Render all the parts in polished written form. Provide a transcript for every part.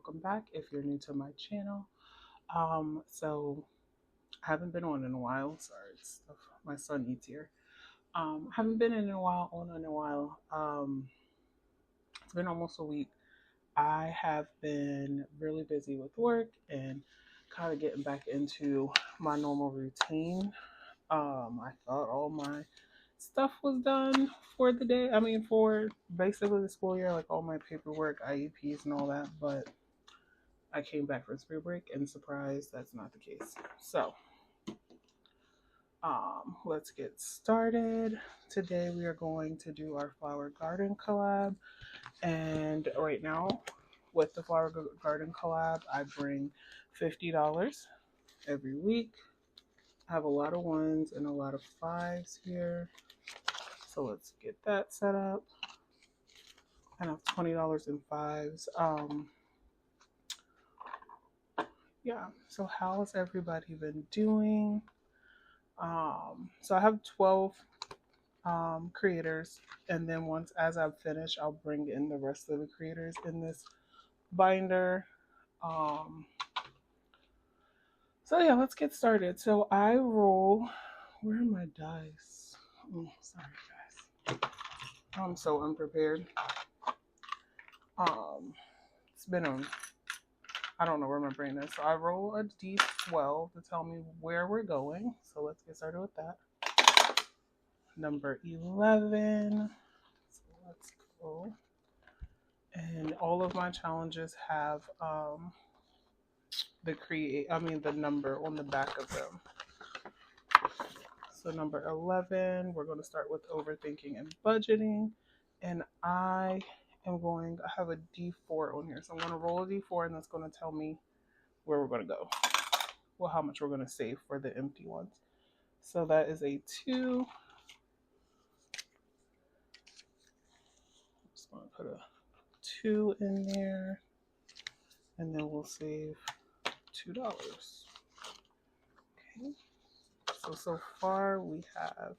welcome back if you're new to my channel. So I haven't been on in a while. Sorry, my son eats here. Haven't been in a while. It's been almost a week. I have been really busy with work and kind of getting back into my normal routine. I thought all my stuff was done for the day. I mean, for basically the school year, like all my paperwork, IEPs, and all that. But I came back from spring break and surprised that's not the case. So, let's get started. Today we are going to do our flower garden collab. And right now, with the flower garden collab, I bring $50 every week. I have a lot of ones and a lot of fives here. So let's get that set up. I have $20 in fives. Yeah, so how has everybody been doing? So I have 12 creators, and then once as I've finished, I'll bring in the rest of the creators in this binder. So yeah, let's get started. So I roll. Where are my dice? Oh, sorry guys, I'm so unprepared. It's been a I don't know where my brain is. So I roll a d12 to tell me where we're going. So let's get started with that. Number 11. So let's go. And all of my challenges have the number on the back of them. So number 11, we're going to start with overthinking and budgeting. And I have a D4 on here. So I'm going to roll a D4 and that's going to tell me where we're going to go. Well, how much we're going to save for the empty ones. So that is a 2. I'm just going to put a 2 in there. And then we'll save $2. Okay. So far we have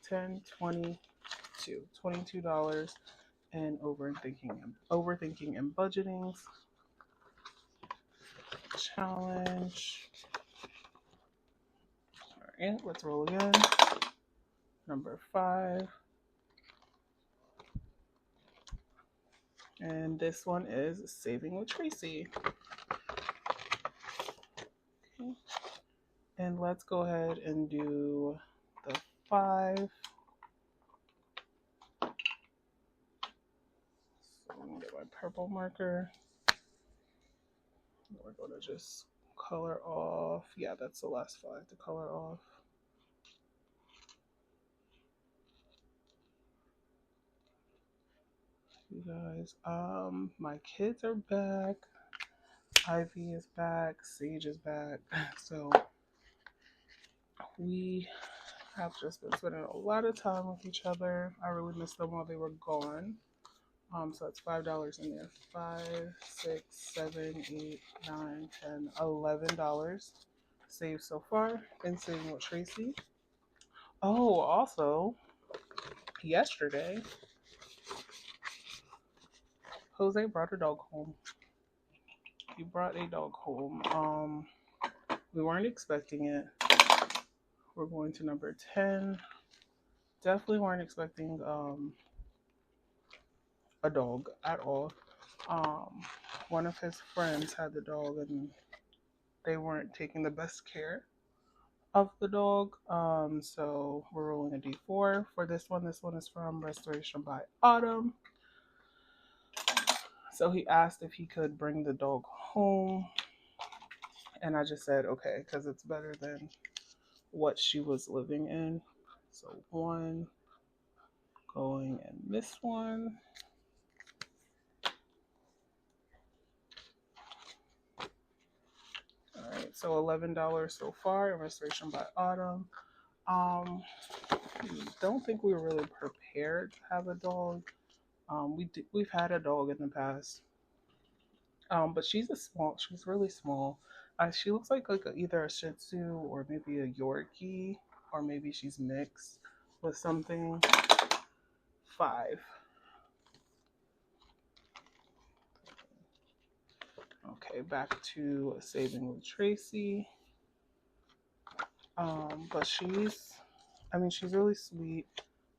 10, 22, $22 in overthinking and budgeting challenge. All right, let's roll again. Number 5. And this one is Saving with Tracy. Okay. And let's go ahead and do the 5. So I'm gonna get my purple marker. We're gonna just color off. Yeah, that's the last 5 to color off. You guys, my kids are back. Ivy is back. Sage is back. So we have just been spending a lot of time with each other. I really missed them while they were gone. So that's $5 in there. 5, 6, 7, 8, 9, 10, $11 saved so far in Saving with Tracy. Oh, also, yesterday, Jose brought a dog home. He brought a dog home. We weren't expecting it. We're going to number 10. Definitely weren't expecting a dog at all. One of his friends had the dog and they weren't taking the best care of the dog. So we're rolling a D4 for this one. This one is from Restoration by Autumn. So he asked if he could bring the dog home. And I just said, okay, because it's better than what she was living in. So 1 going in this one. All right, so $11 so far in Restoration by Autumn. Don't think we were really prepared to have a dog. We've had a dog in the past, but she's really small. She looks like either a Shih Tzu or maybe a Yorkie, or maybe she's mixed with something. 5. Okay, back to Saving with Tracy. But she's really sweet.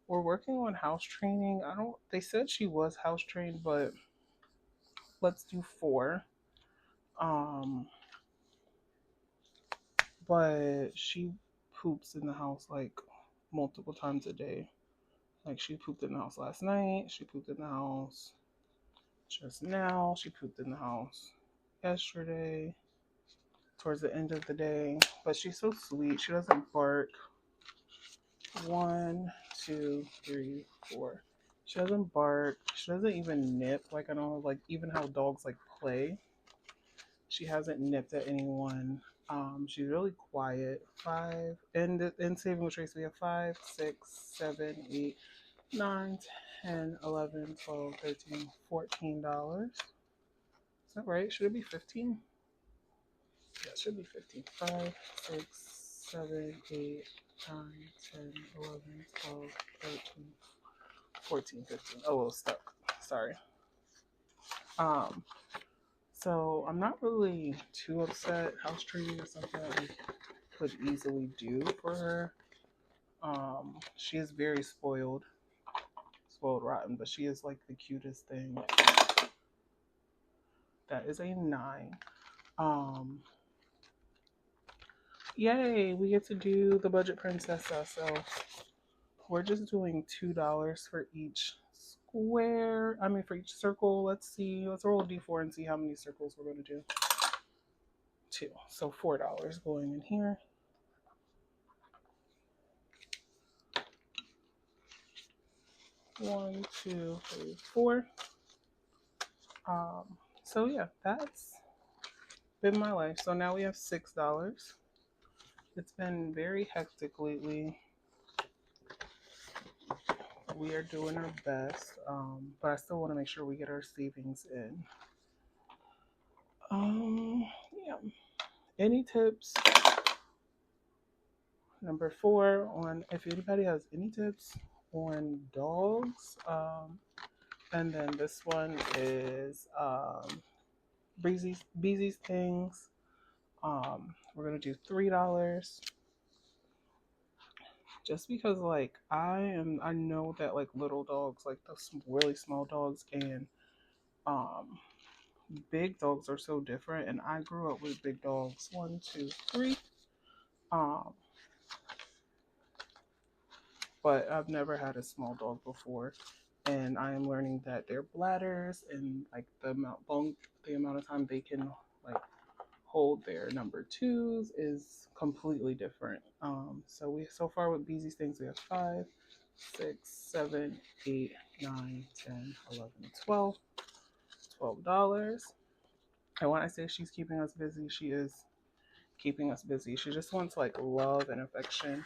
We're working on house training. They said she was house trained, but let's do 4. Um, but she poops in the house like multiple times a day. Like she pooped in the house last night, she pooped in the house just now, she pooped in the house yesterday, towards the end of the day. But she's so sweet. She doesn't bark. 1, 2, 3, 4. She doesn't bark. She doesn't even nip. Like I know, like even how dogs like play. She hasn't nipped at anyone. She's really quiet. 5 and in Saving with Trace we have 5, 6, 7, 8, 9, 10, 11, 12, 13, $14. Is that right? Should it be 15? Yeah, it should be 15. 5, 6, 7, 8, 9, 10, 11, 12, 13, 14, 15. Oh, it was stuck. Sorry. So I'm not really too upset. House training is something that we could easily do for her. She is very spoiled rotten, but she is like the cutest thing. That is a 9. Yay, we get to do the budget princessa. So we're just doing $2 for each square. For each circle. Let's see. Let's roll a d4 and see how many circles we're going to do. 2. So $4 going in here. One, 2, 3, 4. So yeah, that's been my life. So now we have $6. It's been very hectic lately. We are doing our best, but I still want to make sure we get our savings in. Yeah. Any tips? Number 4 on if anybody has any tips on dogs. And then this one is Breezy's things. We're gonna do $3. Just because like I know that like little dogs, like the really small dogs and big dogs are so different, and I grew up with big dogs. 1, 2, 3. But I've never had a small dog before, and I am learning that their bladders and like the amount of time they can like hold their number 2s is completely different. So far with Beezy's things we have 5, 6, 7, 8, 9, 10, 11, 12. $12. And when I say she's keeping us busy, she is keeping us busy. She just wants like love and affection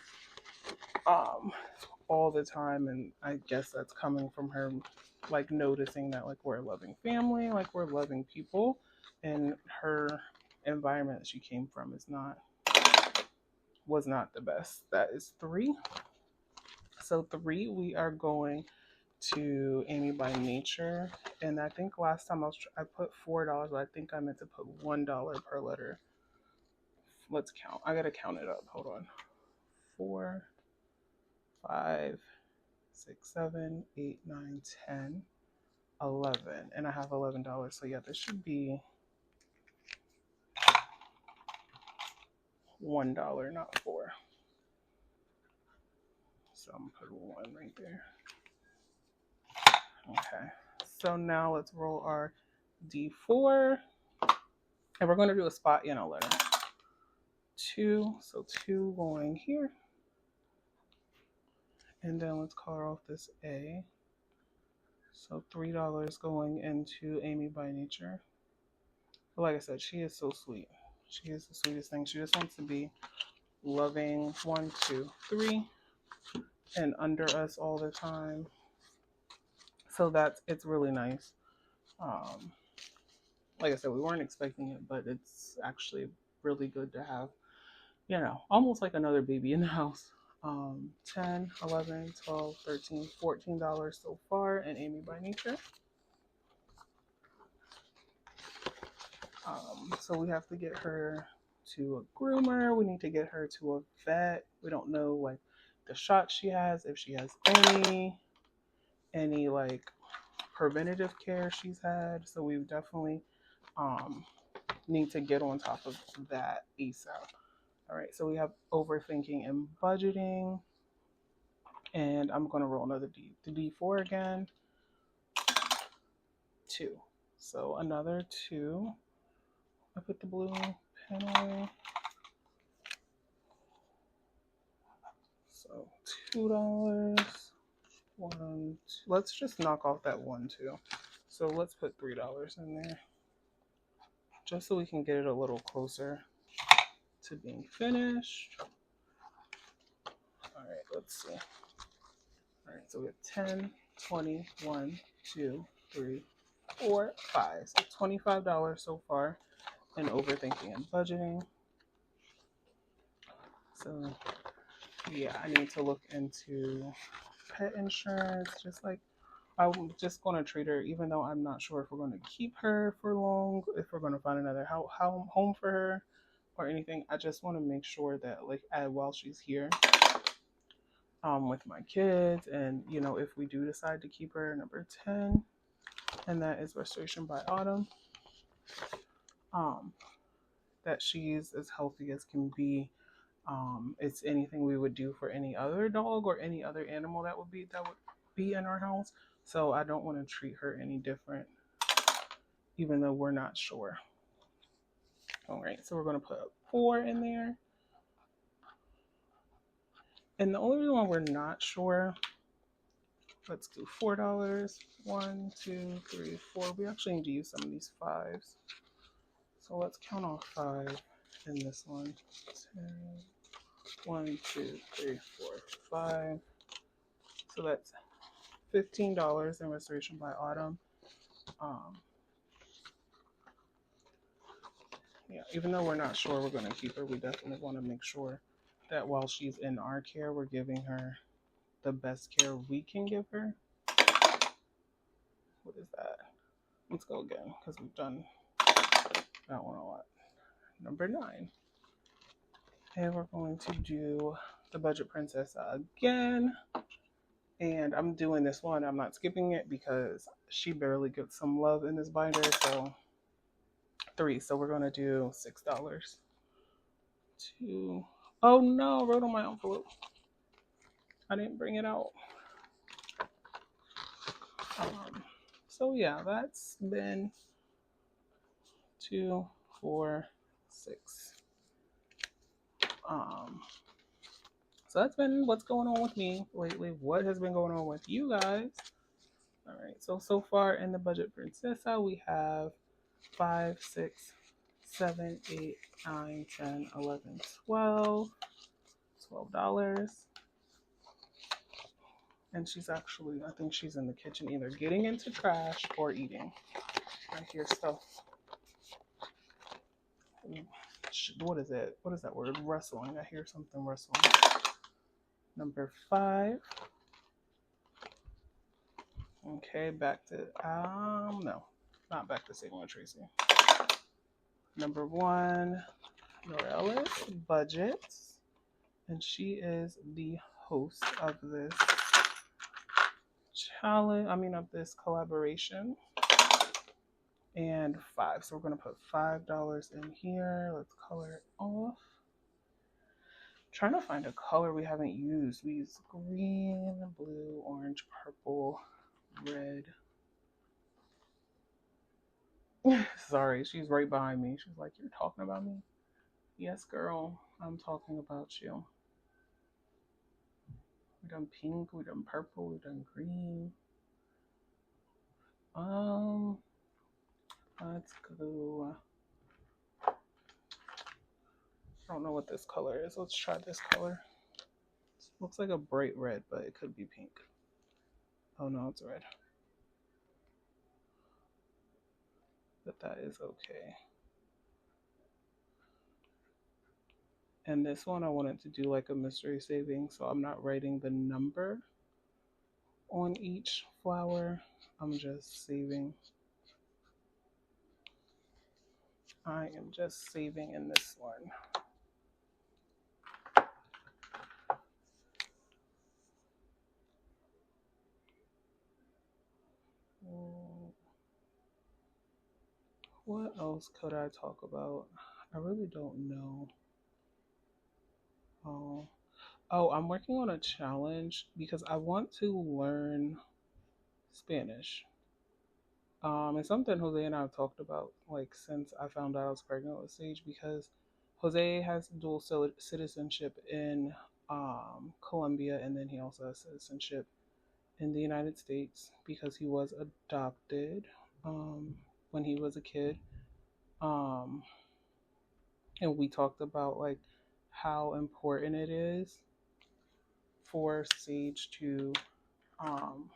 all the time, and I guess that's coming from her like noticing that like we're a loving family, like we're loving people, and her environment that she came from was not the best. That is 3. So 3, we are going to Amy by Nature, and I think last time I put $4, but I think I meant to put $1 per letter. Let's count. I gotta count it up. Hold on. 4, 5, 6, 7, 8, 9, 10, 11, and I have $11. So yeah, this should be $1, not 4. So I'm gonna put 1 right there. Okay. So now let's roll our D4, and we're going to do a spot and a letter. 2. So 2 going here, and then let's color off this A. So $3 going into Amy by Nature. But like I said, she is so sweet. She is the sweetest thing. She just wants to be loving. 1, 2, 3, and under us all the time. So it's really nice. Like I said, we weren't expecting it, but it's actually really good to have, almost like another baby in the house. 10, 11, 12, 13, $14 so far in Amy by Nature. So we have to get her to a groomer. We need to get her to a vet. We don't know like the shots she has, if she has any like preventative care she's had. So we definitely um, need to get on top of that ASAP. All right, so we have overthinking and budgeting. And I'm going to roll another the D4 again. 2. So another 2. I put the blue pen away. So $2. 1, 2. Let's just knock off that 1 too. So let's put $3 in there, just so we can get it a little closer to being finished. All right, let's see. All right, so we have 10, 20, 1, 2, 3, 4, 5. So $25 so far in overthinking and budgeting. So yeah, I need to look into pet insurance. Just like I'm just going to treat her, even though I'm not sure if we're going to keep her for long, if we're going to find another home for her or anything. I just want to make sure that like while she's here with my kids, and you know, if we do decide to keep her, number 10, and that is restoration by autumn, that she's as healthy as can be. It's anything we would do for any other dog or any other animal that would be in our house. So I don't want to treat her any different, even though we're not sure. All right, so we're going to put 4 in there. And the only reason why we're not sure, let's do $4. 1, 2, 3, 4. We actually need to use some of these 5s. So let's count off 5 in this one. 10, 1, 2, 3, 4, 5. So that's $15 in restoration by autumn. Yeah, even though we're not sure we're going to keep her, we definitely want to make sure that while she's in our care, we're giving her the best care we can give her. What is that? Let's go again, because we've done that one a lot. Number 9. And we're going to do the Budget Princess again. And I'm doing this one. I'm not skipping it because she barely gets some love in this binder. So 3. So we're going to do $6. 2. Oh no, I wrote on my envelope. I didn't bring it out. So yeah, that's been 2, 4, 6. So that's been what's going on with me lately. What has been going on with you guys? All right, so far in the Budget Princessa, we have 5, 6, 7, 8, 9, 10, 11, 12. $12. And she's actually, I think she's in the kitchen either getting into trash or eating. I hear stuff. What is it? What is that word? Rustling. I hear something rustling. Number 5. Okay, back to, no, not back to Sigma Tracy. Number 1, Norella's Budgets. And she is the host of this challenge, of this collaboration. And 5. So we're going to put $5 in here. Let's color it off. Trying to find a color we haven't used. We use green, blue, orange, purple, red. Sorry, she's right behind me. She's like, "You're talking about me?" Yes, girl, I'm talking about you. We done pink, we done purple, we done green. Let's go. I don't know what this color is. Let's try this color. It looks like a bright red, but it could be pink. Oh no, it's red. But that is okay. And this one I wanted to do like a mystery saving, so I'm not writing the number on each flower. I'm just saving. I am just saving in this one. What else could I talk about? I really don't know. Oh, I'm working on a challenge because I want to learn Spanish. It's something Jose and I have talked about like since I found out I was pregnant with Sage because Jose has dual citizenship in Colombia, and then he also has citizenship in the United States because he was adopted um, when he was a kid. Um, and we talked about like how important it is for Sage to um,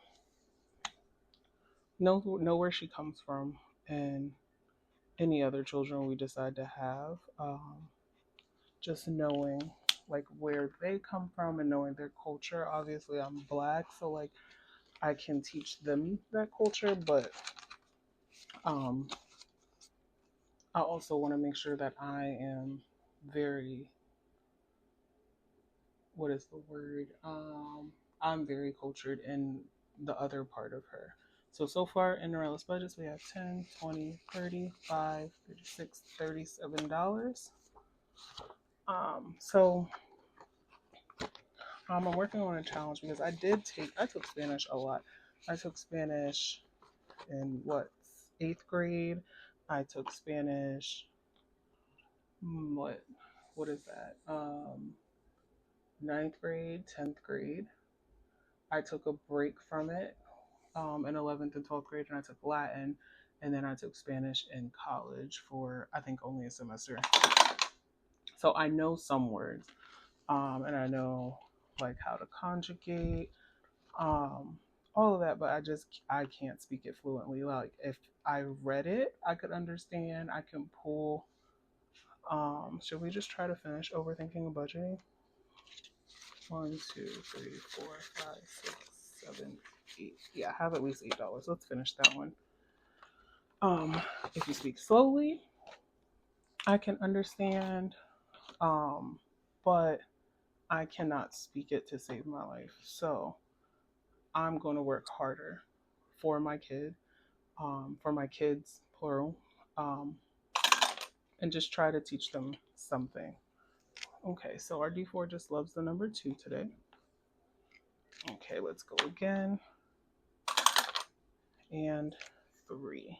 know where she comes from and any other children we decide to have. Just knowing like where they come from and knowing their culture. Obviously, I'm black, so like I can teach them that culture, but um, I also want to make sure that I am very, what is the word? I'm very cultured in the other part of her. So far in Norella's budgets, we have 10, 20, 35, 36, $37. So I'm working on a challenge because I took Spanish a lot. I took Spanish in eighth grade. I took Spanish, what is that? Ninth grade, 10th grade. I took a break from it in 11th and 12th grade, and I took Latin, and then I took Spanish in college for I think only a semester. So I know some words, and I know like how to conjugate, um, all of that, but I can't speak it fluently. Like if I read it, I could understand. I can pull. Should we just try to finish overthinking and budgeting? 1, 2, 3, 4, 5, 6, 7, 8. Yeah, I have at least $8. Let's finish that one. If you speak slowly, I can understand, but I cannot speak it to save my life. So I'm going to work harder for my kid, for my kids, plural, um, and just try to teach them something. Okay, so our D4 just loves the number 2 today. Okay, let's go again. And 3.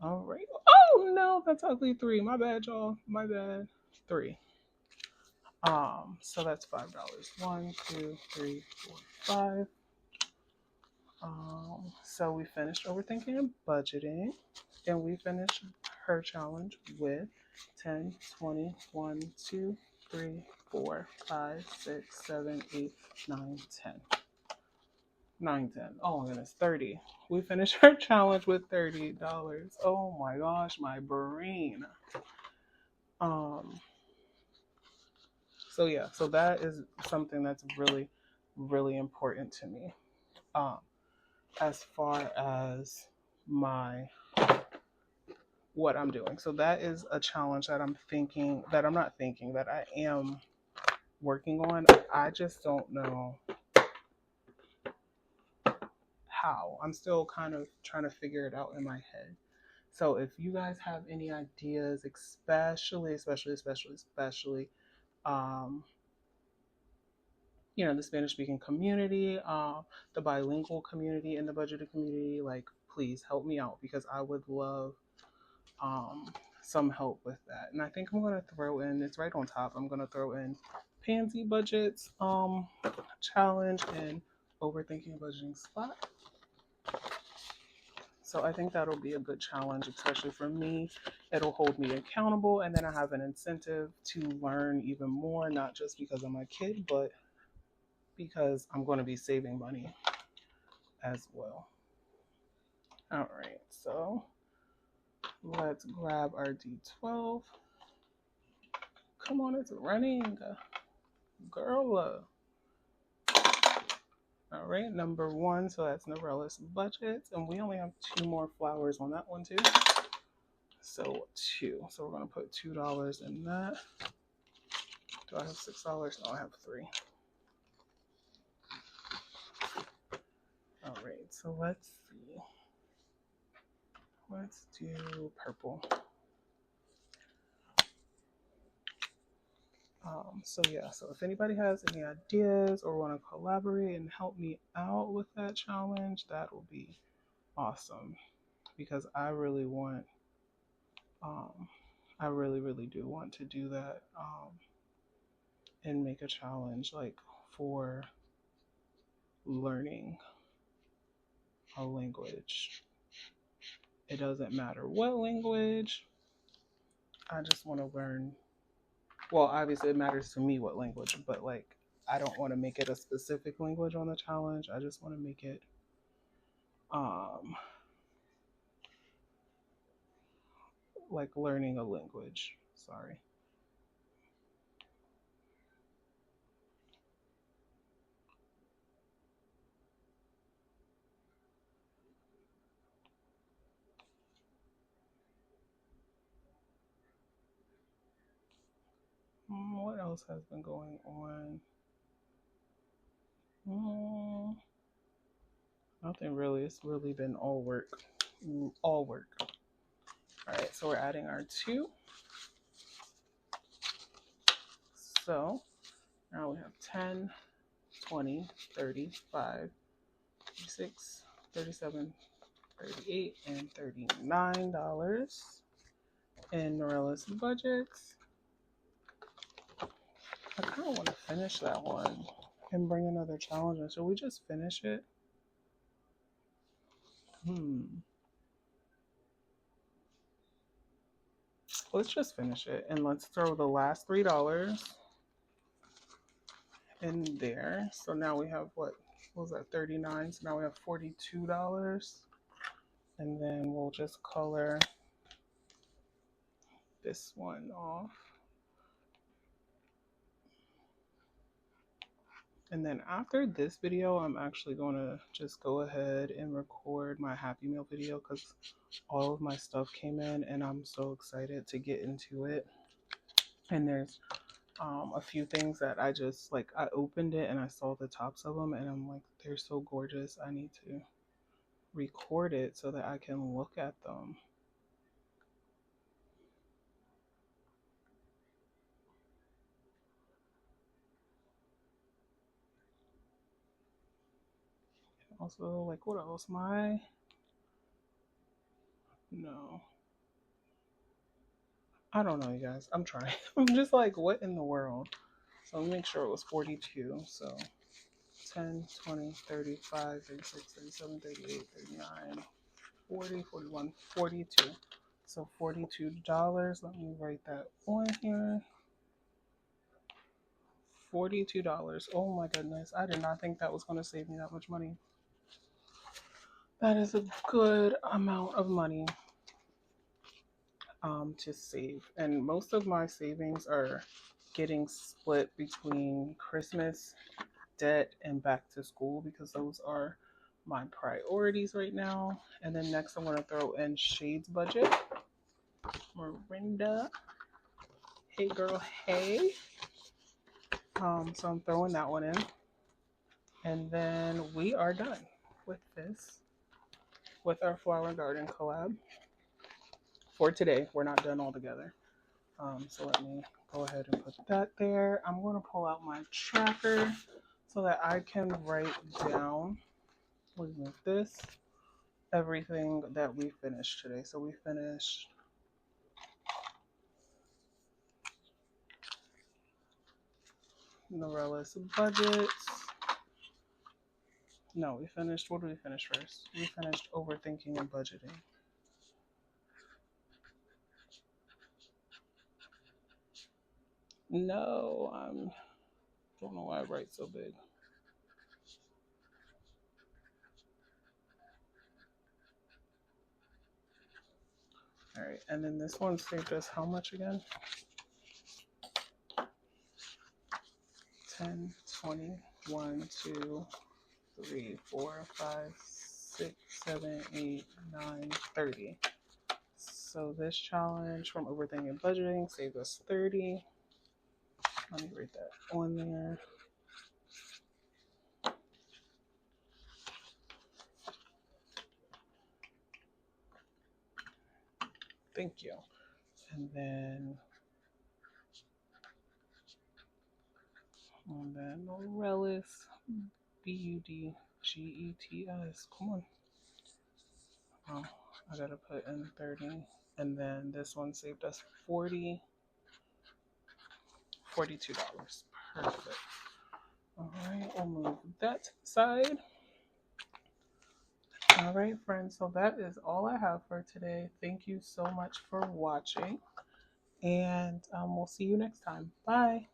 All right. Oh no, that's ugly 3. My bad, y'all. My bad. 3. So that's $5. 1, 2, 3, 4, 5. So we finished overthinking and budgeting, and we finished her challenge with 10, 20, 1, 2, 3, 4, 5, 6, 7, 8, 9, 10. 9, 10. Oh my goodness, 30. We finished her challenge with $30. Oh my gosh, my brain. Um, so yeah, so that is something that's really, really important to me. Um, as far as my what I'm doing. So that is a challenge that I am working on. I just don't know how. I'm still kind of trying to figure it out in my head. So if you guys have any ideas, especially, um, the Spanish speaking community, the bilingual community, and the budgeted community, like please help me out because I would love um, some help with that. And I think I'm gonna throw in, it's right on top. I'm gonna throw in Pansy budgets challenge and overthinking budgeting spot. So I think that'll be a good challenge, especially for me. It'll hold me accountable, and then I have an incentive to learn even more, not just because I'm a kid, but because I'm going to be saving money as well. All right, so let's grab our D12. Come on, it's running. Girl. All right, number 1, so that's Norella's budget, and we only have 2 more flowers on that one too. So 2. So we're going to put $2 in that. Do I have $6? No, I have 3. All right, so let's see. Let's do purple. So yeah, so if anybody has any ideas or want to collaborate and help me out with that challenge, that will be awesome, because I really want, I really do want to do that, and make a challenge like for learning a language. It doesn't matter what language. I just want to learn. Well, obviously it matters to me what language, but like I don't want to make it a specific language on the challenge. I just want to make it like learning a language. Sorry. What else has been going on? Nothing really. It's really been all work. All work. All right, so we're adding our 2. So now we have 10, 20, 35, 36, 37, 38, and $39 in Norella's budget. I kind of want to finish that one and bring another challenge in. Should we just finish it? Let's just finish it, and let's throw the last $3 in there. So now we have what was that, 39? So now we have $42. And then we'll just color this one off. And then after this video, I'm actually going to just go ahead and record my Happy Meal video, because all of my stuff came in and I'm so excited to get into it. And there's a few things that I just like, I opened it and I saw the tops of them and I'm like, they're so gorgeous. I need to record it so that I can look at them. Also, like, what else? No. I don't know, you guys. I'm trying. I'm just like, what in the world? So let me make sure it was 42. So 10, 20, 35, 36, 37, 38, 39, 40, 41, 42. So $42. Let me write that on here. $42. Oh my goodness. I did not think that was going to save me that much money. That is a good amount of money to save. And most of my savings are getting split between Christmas, debt, and back to school, because those are my priorities right now. And then next I'm going to throw in Shade's budget. Miranda. Hey girl, hey. So I'm throwing that one in. And then we are done with this, with our flower garden collab for today. We're not done altogether. So let me go ahead and put that there. I'm going to pull out my tracker so that I can write down, with this, everything that we finished today. So we finished Norella's budget. No, we finished, what did we finish first? We finished overthinking and budgeting. No, I don't know why I write so big. All right, and then this one saved us how much again? 10, 20, 1, 2, 3, 4, 5, 6, 7, 8, 9, 30. So this challenge from Overthinking Budgeting saved us 30. Let me write that on there. Thank you. And then Morellis, Budgets. Come on. Oh, I gotta put in 30. And then this one saved us $42. Perfect. All right, I'll move that to the side. All right, friends, so that is all I have for today. Thank you so much for watching, and we'll see you next time. Bye.